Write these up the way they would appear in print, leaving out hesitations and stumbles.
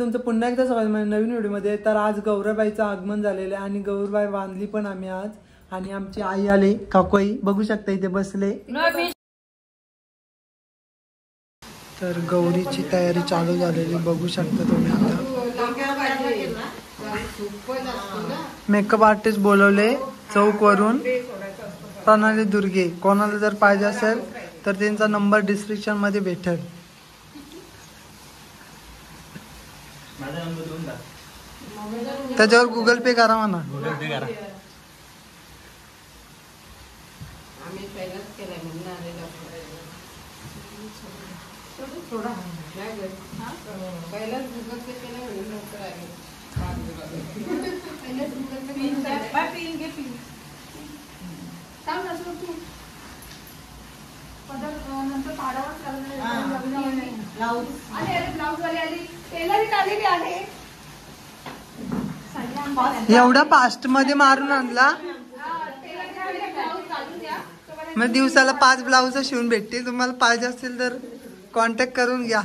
तुमचं पुन्हा एकदा स्वागत आहे नवीन व्हिडिओमध्ये। तर आज गौरबाईचं आगमन झालेलं आहे आणि गौरबाई बांधली पण आम्ही आज। आणि आमची आई आले, काकोई बघू शकता इथे बसले। तर गौरीची तयारी चालू झालेली बघू शकता तुम्ही आता। मेकअप आर्टिस्ट बोलवले चौक वरून, प्रणाली दुर्गे। कोणाला जर पाहिजे असेल तर त्यांचा नंबर डिस्क्रिप्शन मध्ये भेटेल। त्याच्यावर गुगल पे करा म्हणा। गुगल पे करा। एवढा फास्ट मध्ये मारून आणला मग दिवसाला 5 ब्लाउज शिवून भेटतील। तुम्हाला पाहिजे असतील तर कॉन्टॅक्ट करून घ्या।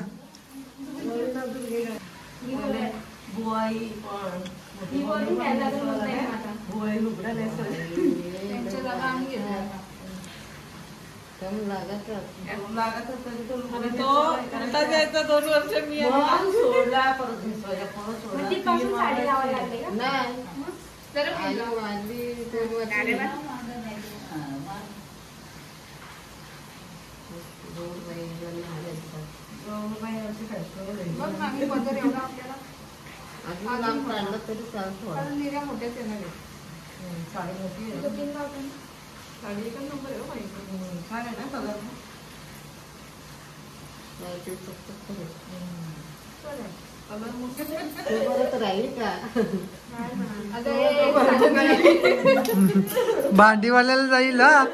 भांडीवाल्याला जाईल हा।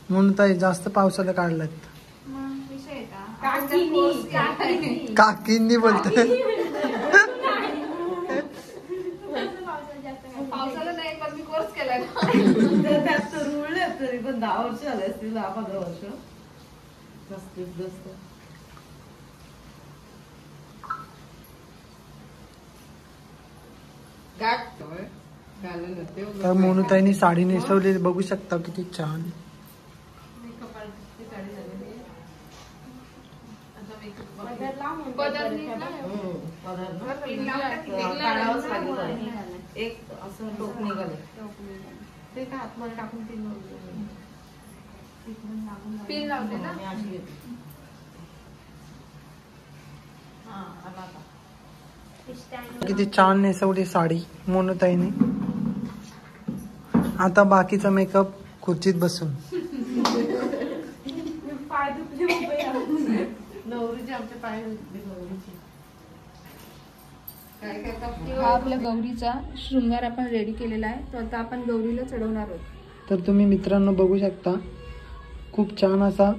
म्हणून ताई जास्त पावसाला काढलात काकींनी बोलतोय। पावसाला नाही पण मी कोर्स केलाय त्यात रूळ आहे तरी पण 10 वर्ष झाले असतील 10-15 वर्ष जास्त तर मोनूताईंनी साडी नेसवली बघू शकता किती छान। एक असं टोक निघाले ते का आतमध्ये टाकून पिन लावते ना। किती छान नेसवली साडी मोनूताईने। आता बाकीचा मेकअप खुर्चीत बसून। नवरीचे आमचे पाय नवरीचे आपल्या गौरीचा शृंगार आपण रेडी केलेला आहे। तो आता आपण गौरीला चढवणार आहोत। तर तुम्ही मित्रांनो बघू शकता खूप छान असा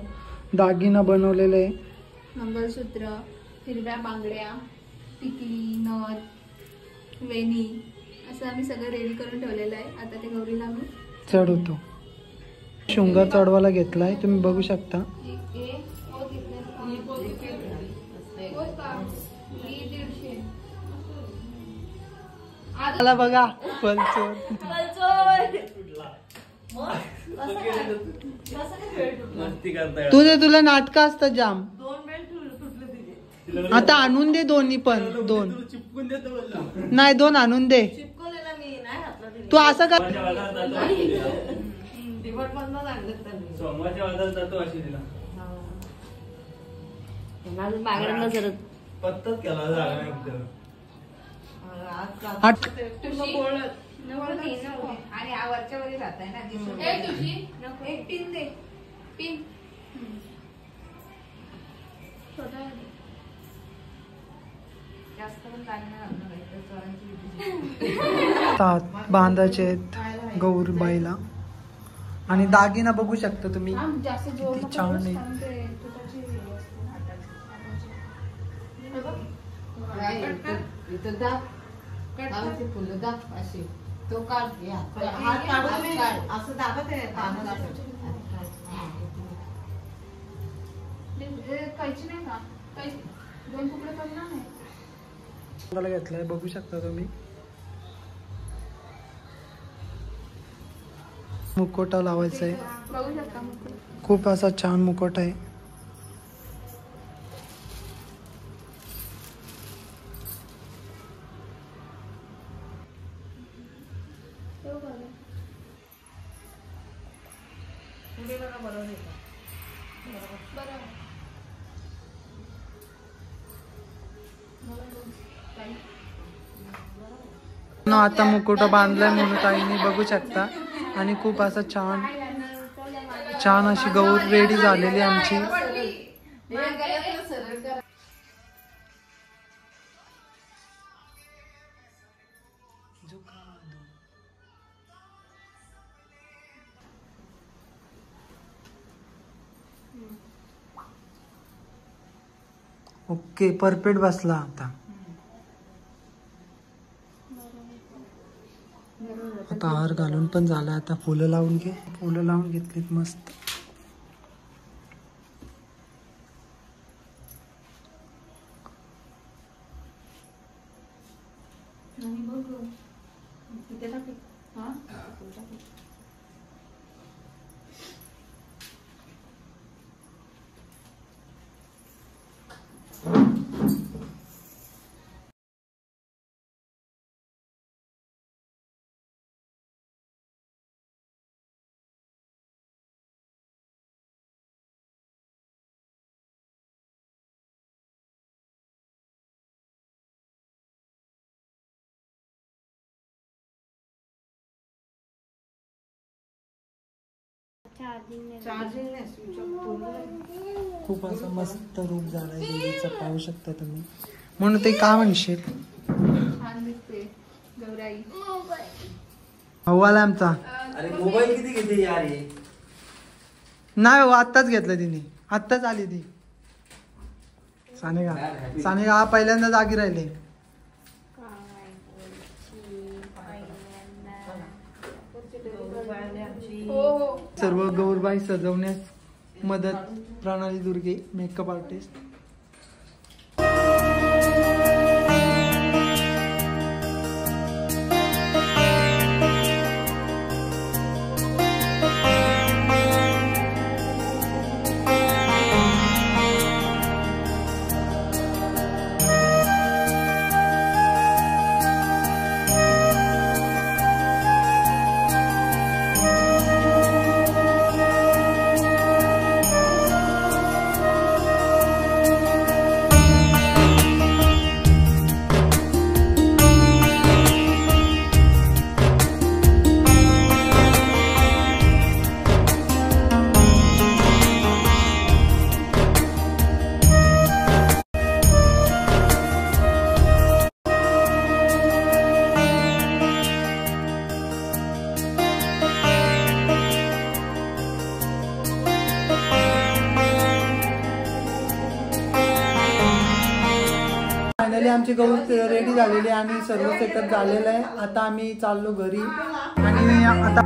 दागिना बनवलेला आहे। मंगळसूत्र, हिरव्या बांगड्या, टिकली, नथ, वेणी असं आम्ही सगळं रेडी करून ठेवलेलं आहे। आता ते गौरीला आम्ही चढवतो। शृंगार चढवायला घेतलाय तुम्ही बघू शकता। आला बघा तुला नाटक असतात जाम। आता आणून दे दोन्ही पण 2 नाही 2 आणून दे। तू असं कर आणि वरच्या वरी राहत आहे ना। एक पिन दे पिन जास्त पण बांधायचे गौरबाईला। आणि दागिना बघू शकता तुम्ही किती छान आहे। इथं दाब फुलं दाब अशी तो काढ हात काढून असं दाबत आहे कैची नाही का? दोन तुकडे करणार नाही. मला घेतलाय बघू शकता तुम्ही. मुकोटा लावायचा आहे. बघू शकता मुकुट. खूप असा छान मुकोट आहे. आता मुकुट बांधलाय म्हणून ताईंनी बघू शकता. आणि खूप असं छान अशी गौर रेडी झालेली आमची. ओके परफेक्ट बसला. आता हार घालून पण झाला. आता फुलं लावून घे. फुलं लावून घेतलीत मस्त. खूप असं मस्त रूप झालंय देवीचं पाहू शकता तुम्ही. म्हणून ते का म्हणशील छान दिसते गौराई. हवाला आमचा. अरे मोबाईल किती घेते यार हे? नाही हो आत्ताच घेतलं तिने. आत्ताच आली ती. सानेगा हा पहिल्यांदा जागी राहिले. सर्व गौरबाई सजवण्यास मदत प्रणाली दुर्गे मेकअप आर्टिस्ट. फायनली आमची गौर रेडी झालेली आणि सर्व सेटअप झालेलं आहे. आता आम्ही चाललो घरी आणि आता